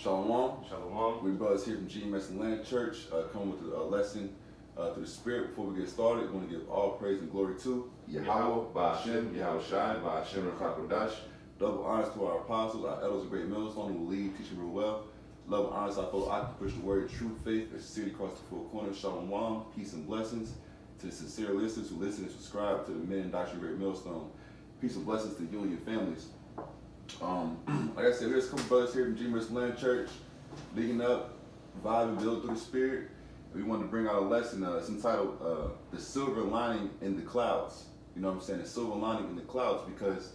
Shalom. Shalom. We brothers here from GMS Atlanta Church come with a lesson through the Spirit. Before we get started, we want to give all praise and glory to Yahweh, Ba'ashem, Yahweh Shai, Ba'ashem, Rakakodash. Double honors to our apostles, our elders of great millstone who will lead, teach real well. Love and honors to our fellow occupants, push the word of truth, faith, and sincerity across the four corners. Shalom, peace and blessings to the sincere listeners who listen and subscribe to the men and doctrine of great millstone. Peace and blessings to you and your families. Like I said, there's a couple brothers here from GMS Atlanta Church, leading up, vibing, build through the Spirit. We wanted to bring out a lesson. It's entitled "The Silver Lining in the Clouds." You know what I'm saying? The silver lining in the clouds, because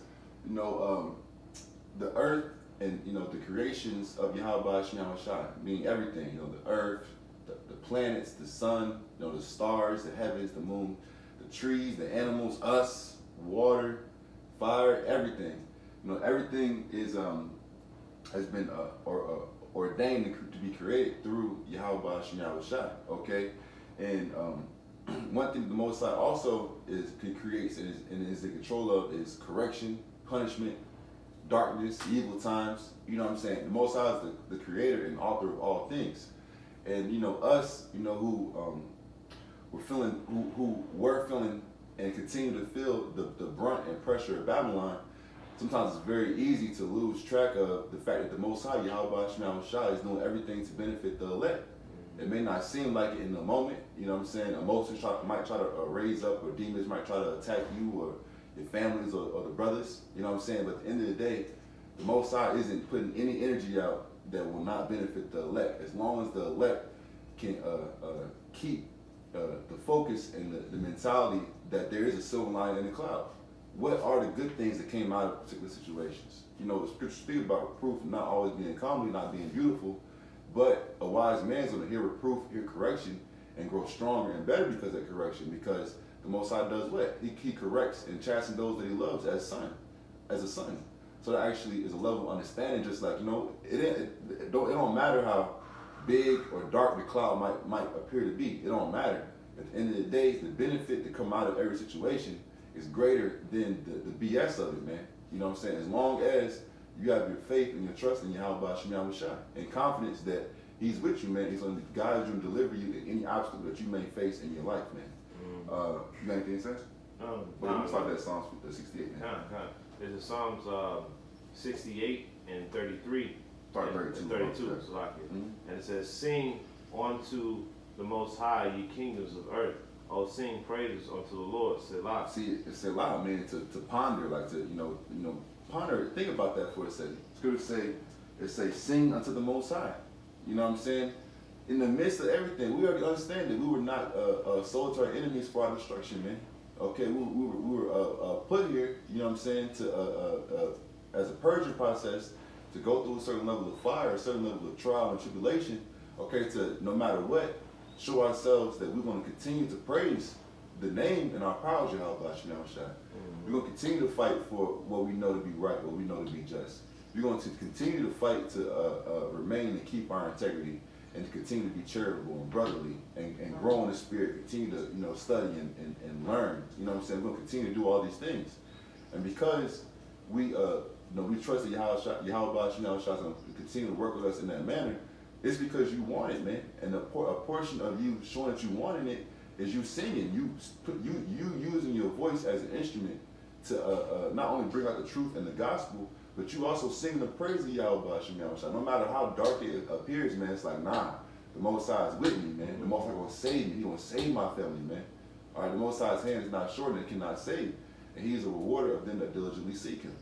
the earth and the creations of Yahweh Shai, meaning everything. The earth, the planets, the sun, the stars, the heavens, the moon, the trees, the animals, us, water, fire, everything. Everything is has been ordained to be created through Yahweh Shai. Okay, and one thing the Most High also creates and is in control of is correction, punishment, darkness, evil times. You know what I'm saying? The Most High is the creator and author of all things. And us, who were feeling and continue to feel the brunt and pressure of Babylon. Sometimes it's very easy to lose track of the fact that the Most High, Yahweh Shai, is doing everything to benefit the elect. It may not seem like it in the moment, you know what I'm saying? Emotions might try to raise up, or demons might try to attack you or your families or the brothers, you know what I'm saying? But at the end of the day, the Most High isn't putting any energy out that will not benefit the elect. As long as the elect can keep the focus and the mentality that there is a silver lining in the cloud. What are the good things that came out of particular situations? The scripture speaks about reproof not always being calmly, not being beautiful, but a wise man's going to hear reproof, hear correction, and grow stronger and better because of that correction. Because the Most High does what? He corrects and chastens those that He loves as a son. So that actually is a level of understanding. Just like it don't matter how big or dark the cloud might appear to be. It don't matter. At the end of the day, the benefit to come out of every situation is greater than the BS of it, man. You know what I'm saying? As long as you have your faith and your trust in Yahweh Shai and confidence that He's with you, man. He's going to guide you and deliver you in any obstacle that you may face in your life, man. You got anything to say? Let's start that Psalms 68, man. There's a Psalms 68 and 33. Start 32. And 32, and it says, "Sing unto the Most High, ye kingdoms of earth. Oh, sing praises unto the Lord, Selah." See, it's Selah, man, to ponder, like to, ponder, think about that for a second. Scripture say, sing unto the Most High. You know what I'm saying? In the midst of everything, we already understand that we were not sold to our enemies for our destruction, man. Okay, we were put here, you know what I'm saying, to as a purging process, to go through a certain level of fire, a certain level of trial and tribulation, okay, to no matter what, show ourselves that we're going to continue to praise the name and our power of Yahweh Shai. We're going to continue to fight for what we know to be right, what we know to be just. We're going to continue to fight to remain and keep our integrity, and to continue to be charitable and brotherly and grow in the Spirit, continue to study and learn. You know what I'm saying? We're going to continue to do all these things. And because we trust that Yahweh Shai is going to continue to work with us in that manner, it's because you want it, man. And a portion of you showing that you wanted it is you singing, you using your voice as an instrument to not only bring out the truth and the gospel, but you also sing the praise of Yahweh Shai. No matter how dark it appears, man, it's like, nah, the Most High is with me, man. The Most High is going to save me. He's going to save my family, man. All right, the Most High's hand is not short and it cannot save. And He is a rewarder of them that diligently seek Him.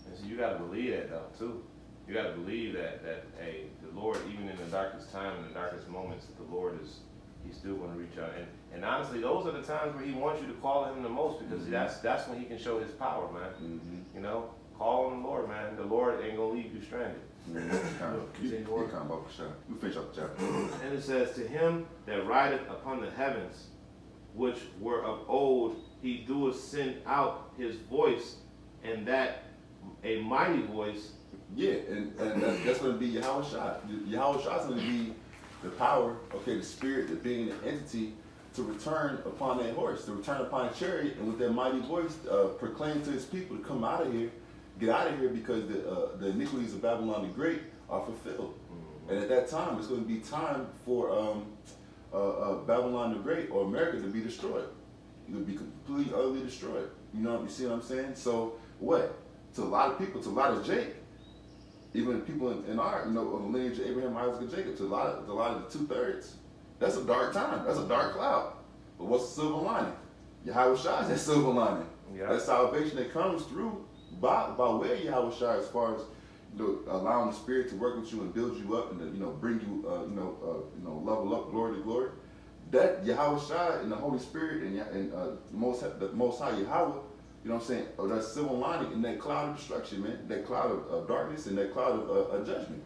And so you got to believe that, though, too. You got to believe that hey, the Lord, even in the darkest time, in the darkest moments, that the Lord He's still going to reach out. And honestly, those are the times where He wants you to call Him the most, because that's when He can show His power, man. Call on the Lord, man. The Lord ain't going to leave you stranded. We finish up the chapter. And it says, "To Him that rideth upon the heavens, which were of old, He doeth send out His voice, and that a mighty voice." Yeah, and that's going to be Yahweh Shai. Yahweh Shai is going to be the power, the spirit, the being, the entity, to return upon that horse, to return upon a chariot, and with that mighty voice proclaim to His people to come out of here, get out of here because the iniquities of Babylon the Great are fulfilled. And at that time, it's going to be time for Babylon the Great or America to be destroyed. It would be completely, utterly destroyed. You see what I'm saying? So what? To a lot of people, to a lot of Jake, even people in our, of the lineage of Abraham, Isaac, and Jacob, to a lot of the 2/3, that's a dark time. That's a dark cloud. But what's the silver lining? Yahweh Shai is that silver lining. Yeah. That salvation that comes through by way of Yahweh Shai, as far as allowing the Spirit to work with you and build you up and to, bring you, level up, glory to glory. That Yahweh Shai and the Holy Spirit and the Most High Yahweh, or that silver lining in that cloud of destruction, man, that cloud of darkness and that cloud of judgment.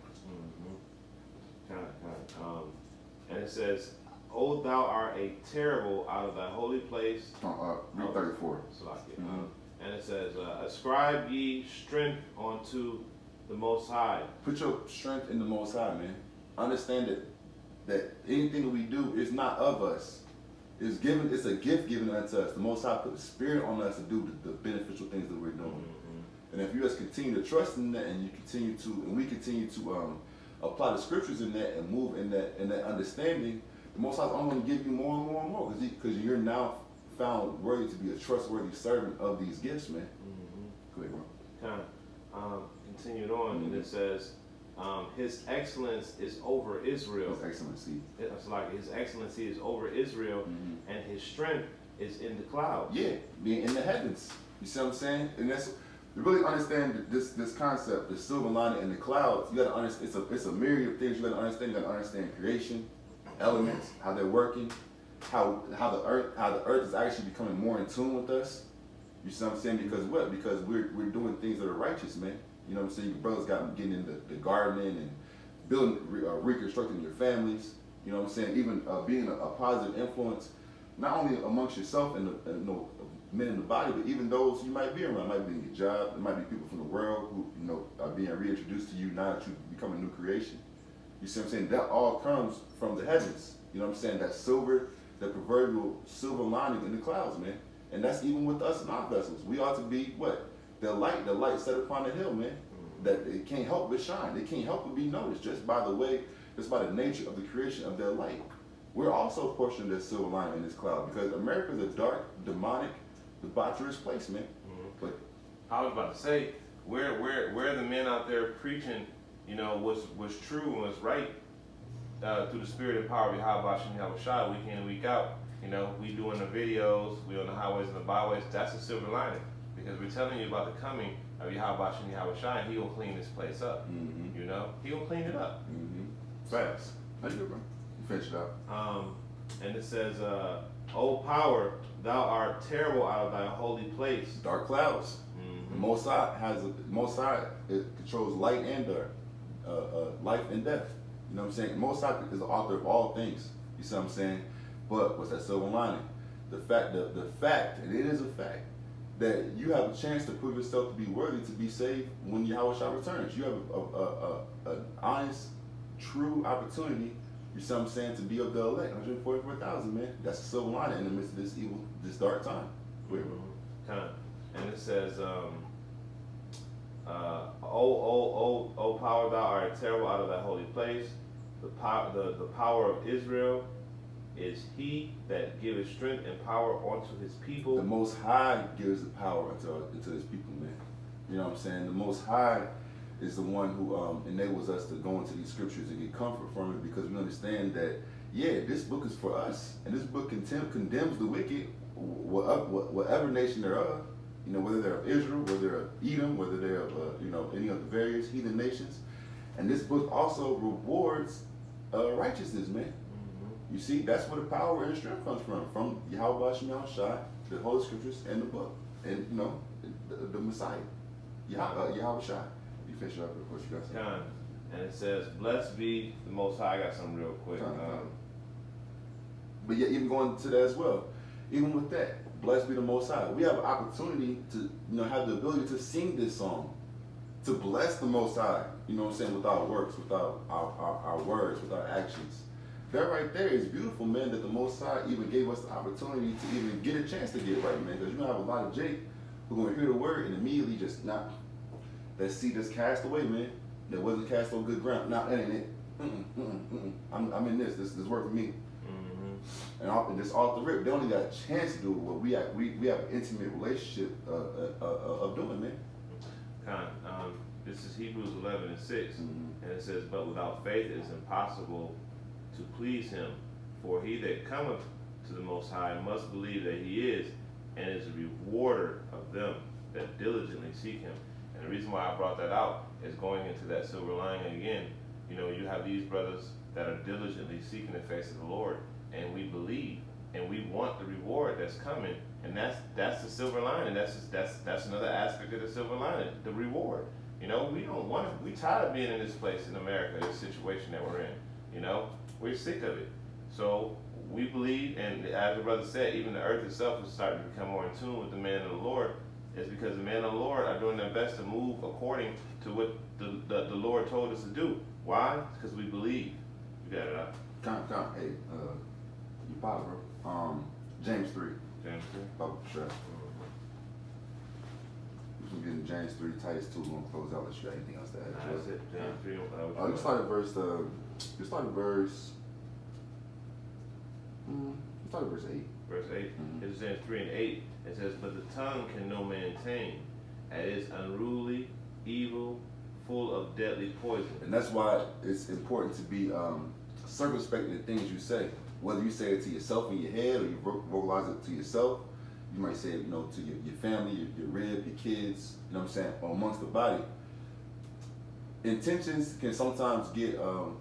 And it says, "O thou art a terrible out of thy holy place." Read 34. And it says, "Ascribe ye strength unto the Most High." Put your strength in the Most High, man. Understand that anything that we do is not of us. It's a gift given unto us. The Most High put the Spirit on us to do the beneficial things that we're doing. And if you just continue to trust in that, and we continue to apply the scriptures in that and move in that understanding, the Most High is only going to give you more and more and more, because you're now found worthy to be a trustworthy servant of these gifts, man. Go ahead, bro. Continued on, and it says, "His excellence is over Israel." His excellency. It's like His excellency is over Israel, and His strength is in the clouds. Yeah, being in the heavens. You see what I'm saying? And that's, to really understand this concept, the silver lining in the clouds, you got to understand. It's a myriad of things you got to understand. You got to understand creation, elements, how they're working, how the earth is actually becoming more in tune with us. You see what I'm saying? Because what? Because we're doing things that are righteous, man. You know what I'm saying? Your brothers got getting into the gardening and building, reconstructing your families. You know what I'm saying? Even being a positive influence, not only amongst yourself and men in the body, but even those you might be around. It might be in your job. It might be people from the world who are being reintroduced to you now that you become a new creation. You see what I'm saying? That all comes from the heavens. You know what I'm saying? That proverbial silver lining in the clouds, man. And that's even with us in our vessels. We ought to be what? The light set upon the hill, man. That it can't help but shine. It can't help but be noticed just by the nature of the creation of their light. We're also a portion of that silver lining in this cloud, because America is a dark, demonic, debaucherous place, man. But I was about to say, where are the men out there preaching, what's true and what's right through the Spirit and power of Yahweh Shai, week in and week out. We doing the videos, we on the highways and the byways. That's a silver lining, because we're telling you about the coming of Yahweh Shai, and He gonna clean this place up. He gonna clean it up. Fast. That's good, bro. You finish it out. And it says, "O power, thou art terrible out of thy holy place." Dark clouds. The Most High it controls light and dark, life and death. You know what I'm saying? Most High is the author of all things. You see what I'm saying? But what's that silver lining? The fact, and it is a fact, that you have a chance to prove yourself to be worthy to be saved when Yahweh Shai returns. You have an honest, true opportunity, you see what I'm saying, to be of the elect, 144,000, man. That's a silver lining in the midst of this dark time. And it says, O power, thou art terrible out of thy holy place. The power of Israel is He that giveth strength and power unto His people. The Most High gives the power unto His people, man. You know what I'm saying? The Most High is the one who enables us to go into these scriptures and get comfort from it, because we understand that, this book is for us, and this book condemns the wicked, whatever nation they're of. Whether they're of Israel, whether they're of Edom, whether they're of any of the various heathen nations. And this book also rewards righteousness, man. You see, that's where the power and strength comes from Yahweh Shai, the Holy Scriptures, and the book, and the Messiah, Yahweh Shai. You finish up, of course, you got something. And it says, "Blessed be the Most High." I got something real quick. But even going to that as well, even with that, blessed be the Most High. We have an opportunity to have the ability to sing this song, to bless the Most High. You know what I'm saying? With our works, with our words, with our actions. That right there is beautiful, man, that the Most High even gave us the opportunity to even get a chance to get right, man. Because you have a lot of Jake who are going to hear the word and immediately just not that seed that's cast away, man, that wasn't cast on good ground. Nah, that ain't it. I'm in this. This work for me. And just off the rip, they only got a chance to do what we have an intimate relationship of doing, man. This is Hebrews 11:6, and it says, "But without faith it is impossible to please him. For he that cometh to the Most High must believe that he is, and is a rewarder of them that diligently seek him." And the reason why I brought that out is going into that silver lining again. You know, you have these brothers that are diligently seeking the face of the Lord, and we believe, and we want the reward that's coming, and that's the silver lining. That's another aspect of the silver lining, the reward. You know, we tired of being in this place in America, this situation that we're in. You know, we're sick of it. So we believe, and as the brother said, even the earth itself is starting to become more in tune with the man of the Lord. It's because the men of the Lord are doing their best to move according to what the Lord told us to do. Why? Because we believe. You got it up. Come. Hey, you pop, bro. James 3. James 3. Pop, sure. We're getting James 3, Titus 2. We're going to close out. Unless you got anything else to add. That's it. James 3. You started verse. You started verse 8. Verse 8. It's James 3 and 8. It says, "But the tongue can no man tame. It is unruly, evil, full of deadly poison." And that's why it's important to be circumspect in the things you say. Whether you say it to yourself in your head or you vocalize it to yourself, you might say it, to your family, your rib, your kids, you know what I'm saying, or amongst the body. Intentions can sometimes get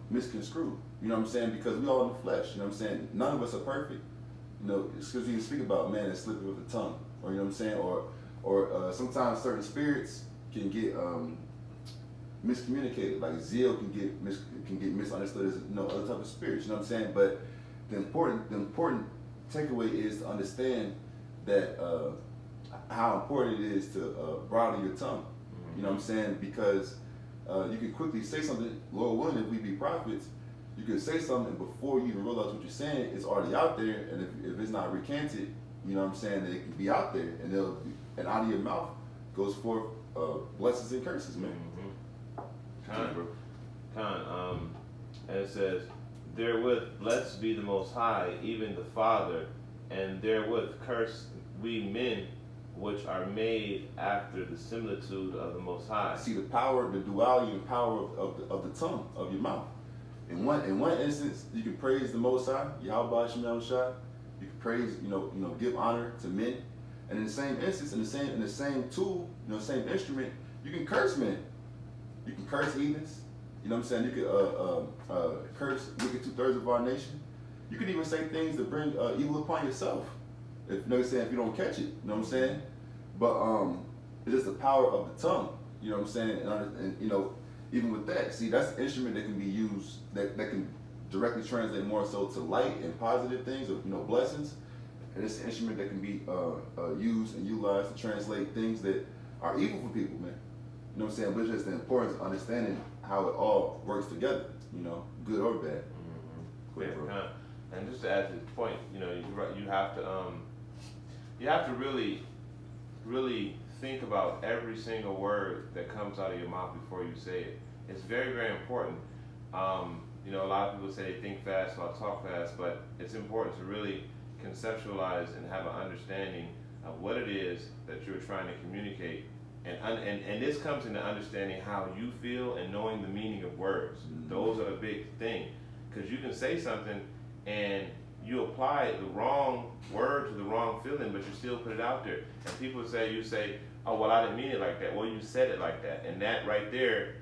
misconstrued, you know what I'm saying, because we all in the flesh, you know what I'm saying. None of us are perfect. Because you speak about man that's slipping with the tongue, or you know what I'm saying, or sometimes certain spirits can get miscommunicated. Like zeal can get misunderstood as other type of spirits. You know what I'm saying? But the important takeaway is to understand that how important it is to bridle your tongue. You know what I'm saying? Because you can quickly say something. Lord willing, if we be prophets, you can say something before you even realize what you're saying. It's already out there, and if it's not recanted, you know what I'm saying, that it can be out there, and out of your mouth goes forth blessings and curses, man. And it says, "Therewith blessed be the Most High, even the Father, and therewith curse we men, which are made after the similitude of the Most High." See the power, the duality and power of the tongue, of your mouth. In one instance, you can praise the Most High, Yahweh Shem Shai. You can praise, give honor to men. And in the same instance, in the same tool, same instrument, you can curse men. You can curse heathens. You know what I'm saying? You could curse wicked 2/3 of our nation. You could even say things that bring evil upon yourself. If you don't catch it, you know what I'm saying? But it's just the power of the tongue. You know what I'm saying? And even with that, see, that's an instrument that can be used that can directly translate more so to light and positive things, or blessings. And it's an instrument that can be used and utilized to translate things that are evil for people, man. You know what I'm saying? But it's just the importance of understanding how it all works together, good or bad. And just to add to the point, you have to really think about every single word that comes out of your mouth before you say it. It's very, very important. A lot of people say they think fast while talk fast, but it's important to really conceptualize and have an understanding of what it is that you're trying to communicate. And this comes into understanding how you feel and knowing the meaning of words. Those are the big thing. Because you can say something and you apply the wrong word to the wrong feeling, but you still put it out there. And people you say, "Oh, well, I didn't mean it like that." Well, you said it like that. And that right there,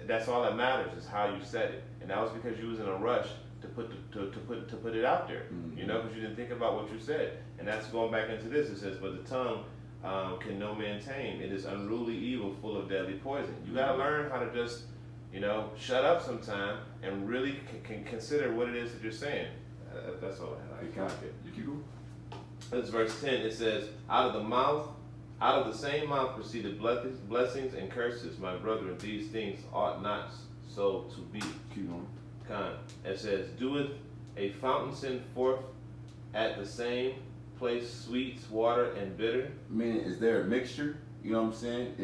that's all that matters, is how you said it. And that was because you was in a rush to put it out there, because you didn't think about what you said. And that's going back into this. It says, "But the tongue can no man tame. It is unruly evil, full of deadly poison." You got to learn how to just, shut up sometime and really can consider what it is that you're saying. That's all I had. You keep going. That's verse 10. It says, out of the same mouth proceeded blessings and curses. My brethren, these things ought not so to be. Keep going. It says, "Doeth a fountain send forth at the same place sweets, water, and bitter?" Meaning, is there a mixture? You know what I'm saying?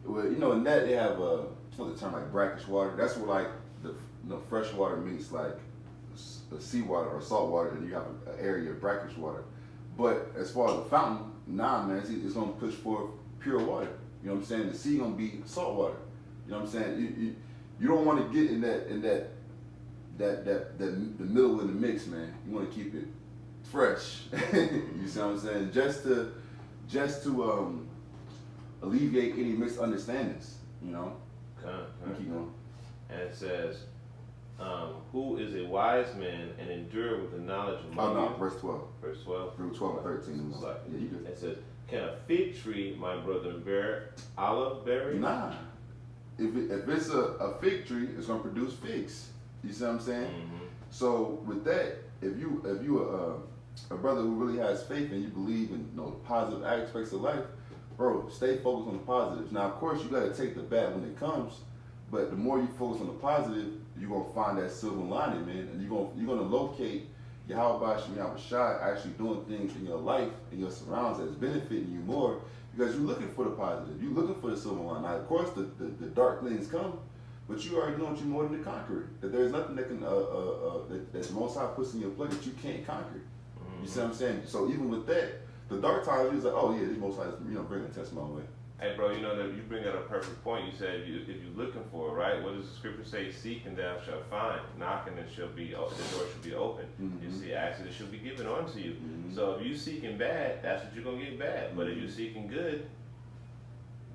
Well, in that they have what's the term, like brackish water. That's where like the fresh water meets like the seawater or salt water, and you have an area of brackish water. But as far as the fountain, nah, man, it's gonna push forth pure water. You know what I'm saying? The sea gonna be salt water. You know what I'm saying? You don't want to get in the middle of the mix, man. You want to keep it fresh. You see what I'm saying? Just to alleviate any misunderstandings. You know. Keep going. And it says, who is a wise man and endure with the knowledge among you? Verse 12. Verse 12. Through 12 and 13. Yeah, you good. It says, can a fig tree, my brother, bear olive berries? Nah. If it's a fig tree, it's gonna produce figs. You see what I'm saying? Mm-hmm. So with that, if you a brother who really has faith and you believe in the positive aspects of life, bro, stay focused on the positives. Now, of course, you gotta take the bad when it comes, but the more you focus on the positive, you're gonna find that silver lining, man, and you're gonna locate Yahweh Shai actually doing things in your life and your surroundings that's benefiting you more because you're looking for the positive, you're looking for the silver lining. Now, of course, the dark things come, but you already know that you're more than a conqueror. That there's nothing that can that the Most High puts in your plate that you can't conquer. Mm-hmm. You see what I'm saying? So even with that, the dark times, you're like, oh yeah, this Most High is bringing a test my way. Hey, bro, that you bring out a perfect point. You said if you're looking for it, right? What does the scripture say? Seek and thou shalt find. Knocking and the door shall be open. Mm-hmm. You see, asking it shall be given unto you. Mm-hmm. So if you seeking bad, that's what you're gonna get bad. But if you're seeking good,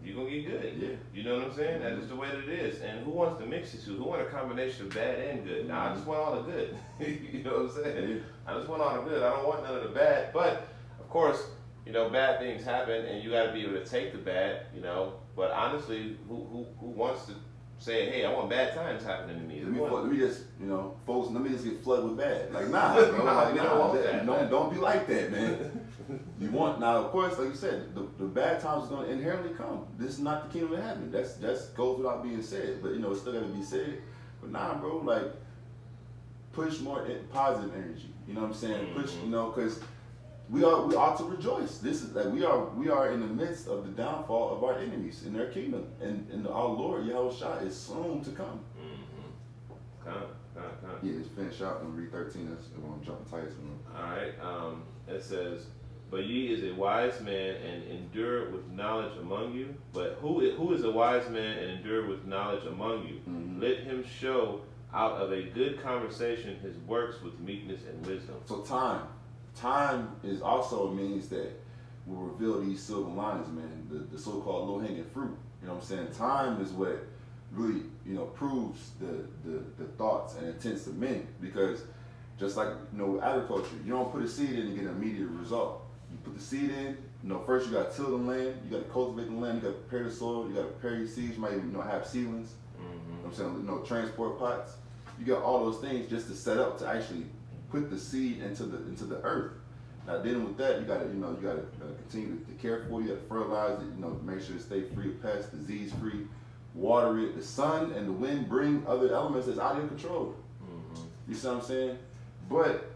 you're gonna get good. Yeah. You know what I'm saying? That's just the way that it is. And who wants to mix the two? Who want a combination of bad and good? Now, I just want all the good. You know what I'm saying? Yeah. I just want all the good. I don't want none of the bad. But of course, bad things happen, and you got to be able to take the bad, But honestly, who wants to say, hey, I want bad times happening to me? Let me just, folks, let me just get flooded with bad. Like, nah, bro. Don't be like that, man. You want, now, of course, like you said, the bad times is going to inherently come. This is not the kingdom of heaven. That's goes without being said. But, it's still got to be said. But nah, bro, like, push more positive energy. You know what I'm saying? Mm-hmm. Push, because we ought to rejoice. This is like we are in the midst of the downfall of our enemies in their kingdom, and our Lord Yahweh Shai is soon to come. Mm-hmm. Come. Yeah, just finish out and read 13. That's the one jumping Titus. All right. It says, "But ye is a wise man and endure with knowledge among you. But who is a wise man and endure with knowledge among you? Mm-hmm. Let him show out of a good conversation his works with meekness and wisdom." So time is also a means that will reveal these silver linings, man. The so-called low-hanging fruit. You know what I'm saying? Time is what really, proves the thoughts and intents of men. Because just like, with agriculture, you don't put a seed in and get an immediate result. You put the seed in, first you got to till the land, you got to cultivate the land, you got to prepare the soil, you got to prepare your seeds, you might even, have seedlings. Mm-hmm. You know what I'm saying? Transport pots. You got all those things just to set up to actually put the seed into the earth. Now, dealing with that, you gotta continue to care for it. You gotta fertilize it. Make sure it stay free of pests, disease free. Water it. The sun and the wind bring other elements that's out of your control. Mm-hmm. You see what I'm saying? But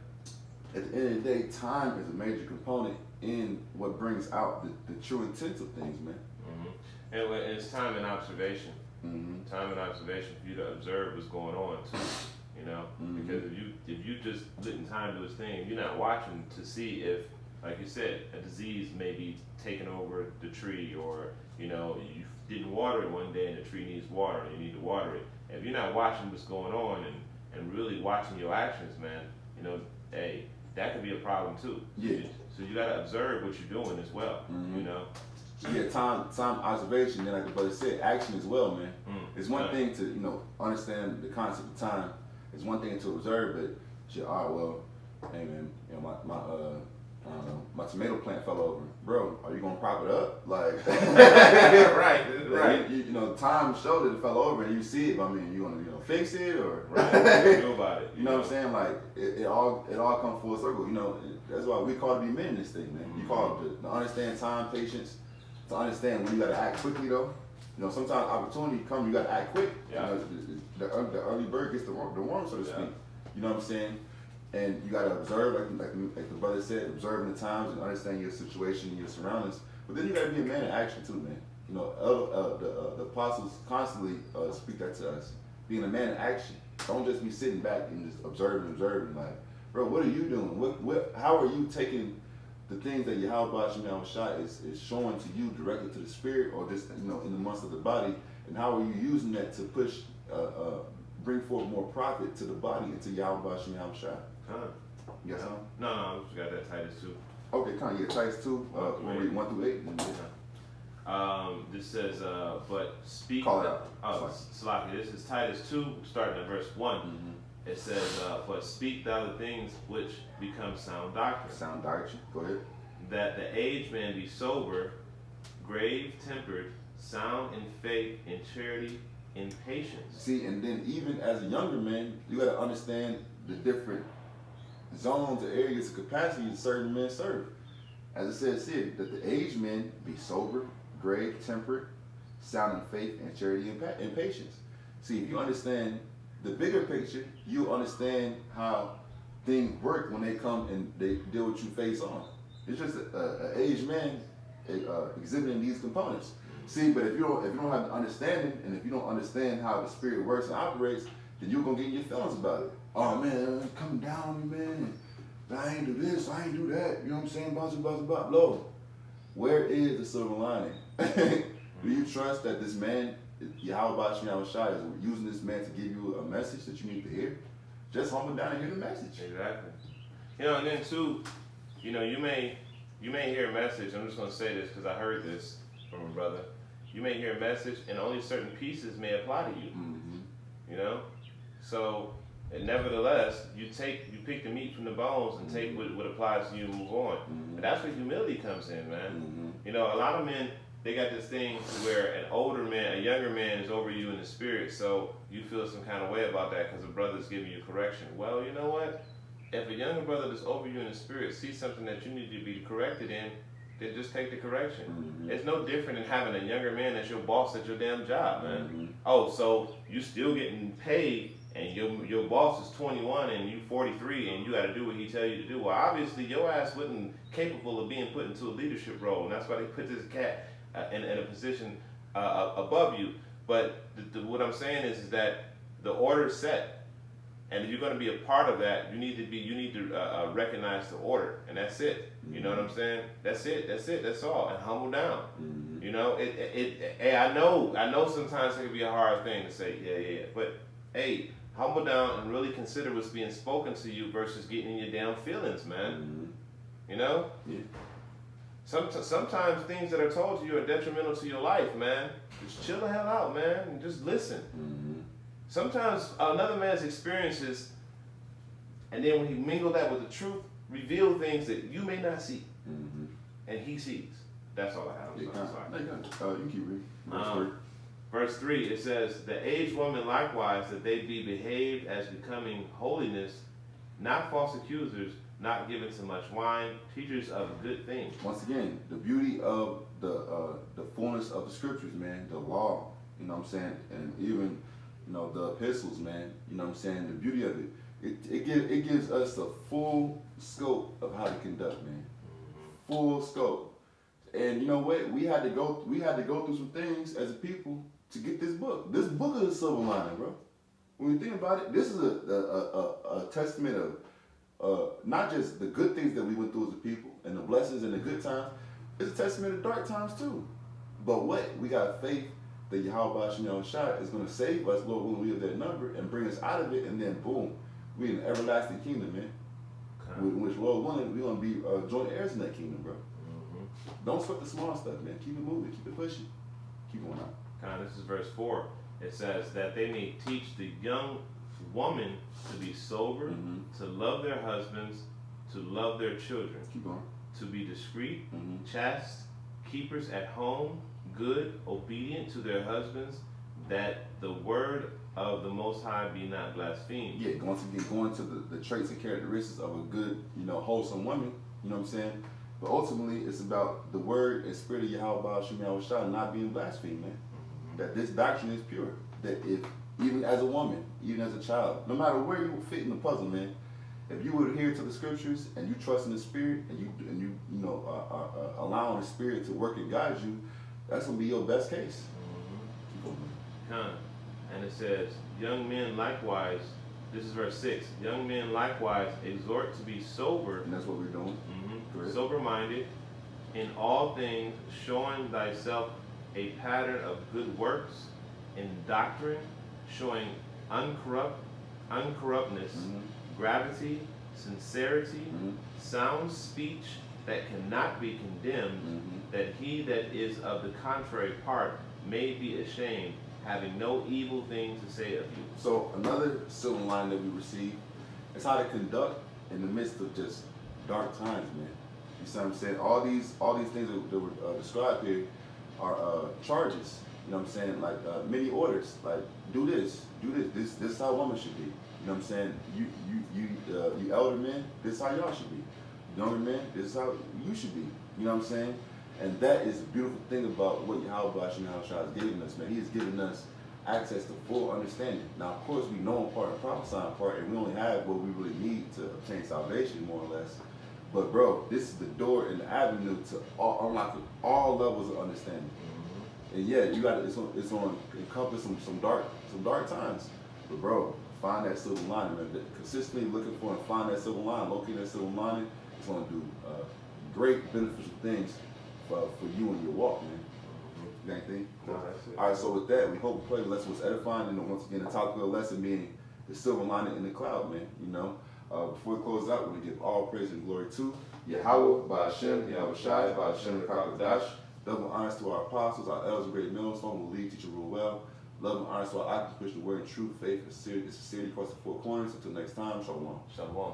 at the end of the day, time is a major component in what brings out the true intent of things, man. Mm-hmm. And it's time and observation. Mm-hmm. Time and observation for you to observe what's going on too. Mm-hmm. Because if you just letting time do its thing, you're not watching to see if, like you said, a disease may be taking over the tree, or you didn't water it one day and the tree needs water and you need to water it. If you're not watching what's going on and really watching your actions, man, hey, that could be a problem too. Yeah. So you gotta observe what you're doing as well. Mm-hmm. Yeah, time observation, then like the brother said, action as well, man. It's one thing to, understand the concept of time. It's one thing to observe, but shit, all right, well, hey man, I don't know, my tomato plant fell over. Bro, are you gonna prop it up? Like right. Time showed that it fell over and you see it, but I mean, you gonna fix it or right. Know about it. You know what I'm saying? Like it all comes full circle. That's why we call to be men in this thing, man. You call to understand time, patience, to understand when you gotta act quickly though. Sometimes opportunity come, you gotta act quick. Yeah. The early bird gets the worm, so to speak. You know what I'm saying? And you gotta observe, like the brother said, observing the times and understanding your situation and your surroundings. But then you gotta be a man of action too, man. You know, the apostles constantly speak that to us. Being a man of action. Don't just be sitting back and just observing. Like, bro, what are you doing? How are you taking the things that Yahweh Shem Shai is showing to you directly to the spirit, or just in the months of the body, and how are you using that to push, bring forth more profit to the body and to Yahweh Shem Shai? Yes, huh? No, I just got that Titus 2. Okay, yeah, Titus 2. We'll read 1 through 8. This says, but speak. Call it out. Salaki. This is Titus 2, starting at verse 1. Mm-hmm. It says, but speak thou the things which become sound doctrine. Sound doctrine. Go ahead. That the aged man be sober, grave tempered, sound in faith, in charity, in patience. See, and then even as a younger man, you got to understand the different zones or areas of capacity that certain men serve. As it says here, that the aged men be sober, grave, temperate, sound in faith, and charity, and patience. See, if you understand the bigger picture, you understand how things work when they come and they deal with you face on. It's just an aged man exhibiting these components. See, but if you don't have the understanding, and if you don't understand how the spirit works and operates, then you're gonna get in your feelings about it. Oh man, come down on me, man. I ain't do this, I ain't do that. You know what I'm saying? Blah. Blow. Where is the silver lining? Do you trust that this man, Yahweh Shem Shai, is using this man to give you a message that you need to hear? Just humble down and hear the message. Exactly. And then too, you may hear a message. I'm just gonna say this because I heard this from a brother. You may hear a message, and only certain pieces may apply to you. Mm-hmm. So, and nevertheless, you pick the meat from the bones and take what applies to you and move on. Mm-hmm. And that's where humility comes in, man. Mm-hmm. A lot of men, they got this thing where a younger man is over you in the spirit, so you feel some kind of way about that because a brother's giving you correction. Well, you know what? If a younger brother that's over you in the spirit sees something that you need to be corrected in, then just take the correction. Mm-hmm. It's no different than having a younger man that's your boss at your damn job, man. Mm-hmm. Oh, so you still getting paid, and your boss is 21 and you 43, and you got to do what he tell you to do. Well, obviously your ass wasn't capable of being put into a leadership role, and that's why they put this cat in a position above you. But what I'm saying is that the order is set. And if you're going to be a part of that, you need to recognize the order, and that's it. You know what I'm saying? That's it. That's all. And humble down. Mm-hmm. Hey, I know sometimes it can be a hard thing to say, yeah. But hey, humble down and really consider what's being spoken to you versus getting in your damn feelings, man. Mm-hmm. Yeah. Sometimes things that are told to you are detrimental to your life, man. Just chill the hell out, man, and just listen. Mm-hmm. Sometimes another man's experiences, and then when he mingle that with the truth, reveal things that you may not see, and he sees. That's all I have. You keep reading. Verse 3, it says, the aged woman likewise, that they be behaved as becoming holiness, not false accusers, not given to much wine, teachers of good things. Once again, the beauty of the fullness of the scriptures, man, the law, you know what I'm saying, and even the epistles, man, you know what I'm saying, the beauty of it, it gives us a full scope of how to conduct, man. Full scope. And you know what? We had to go through some things as a people to get this book. This book is a silver lining, bro. When you think about it, this is a testament of not just the good things that we went through as a people and the blessings and the good times. It's a testament of dark times too. But what? We got faith that Yahweh Shem Shai is going to save us, Lord, when we have that number, and bring us out of it, and then boom, we in the everlasting kingdom, man. Okay. Which, Lord willing, we're going to be joint heirs in that kingdom, bro. Mm-hmm. Don't sweat the small stuff, man. Keep it moving, keep it pushing, keep going on. This is verse 4. It says that they may teach the young woman to be sober, to love their husbands, to love their children, keep going, to be discreet, chaste, keepers at home, good, obedient to their husbands, that the word of the Most High be not blasphemed. Yeah, going to the traits and characteristics of a good, wholesome woman, you know what I'm saying? But ultimately, it's about the word and spirit of Yahweh Shem Shai not being blasphemed, man. That this doctrine is pure. That if, even as a woman, even as a child, no matter where you fit in the puzzle, man, if you would adhere to the scriptures and you trust in the spirit and you allowing the spirit to work and guide you, That's gonna be your best case. And it says, young men likewise, this is verse 6, young men likewise exhort to be sober. And that's what we're doing. Sober-minded, in all things showing thyself a pattern of good works, in doctrine showing uncorruptness, gravity, sincerity, sound speech that cannot be condemned, that he that is of the contrary part may be ashamed, having no evil thing to say of you. So another silver line that we receive is how to conduct in the midst of just dark times, man. You see what I'm saying? All these things that were described here are charges. You know what I'm saying? Like many orders. Like do this. This is how women should be. You know what I'm saying? You elder men, this is how y'all should be. Younger men, this is how you should be. You know what I'm saying? And that is the beautiful thing about what Yahweh has given us, man. He has given us access to full understanding. Now, of course, we know in part and prophesying part, and we only have what we really need to obtain salvation, more or less. But, bro, this is the door and the avenue to unlock all levels of understanding. And yeah, you got it's on encompass some dark times. But, bro, find that silver lining, man. Consistently looking for and find that silver line, locate that silver lining. It's going to do great beneficial things for you and your walk, man. You got anything? No, that's it. All right, so with that, we hope the lesson was edifying. And once again, the topic of the lesson being the silver lining in the cloud, man. You know, before we close out, we want to give all praise and glory to Yahweh, by Hashem, Yahweh Shai, by Hashem, the Kakadash. Double honors to our apostles, our elders, great millstone, who lead, teach, and rule well. Love and honors to our active Christian word and truth, faith, and sincerity across the four corners. Until next time, shalom. Shalom.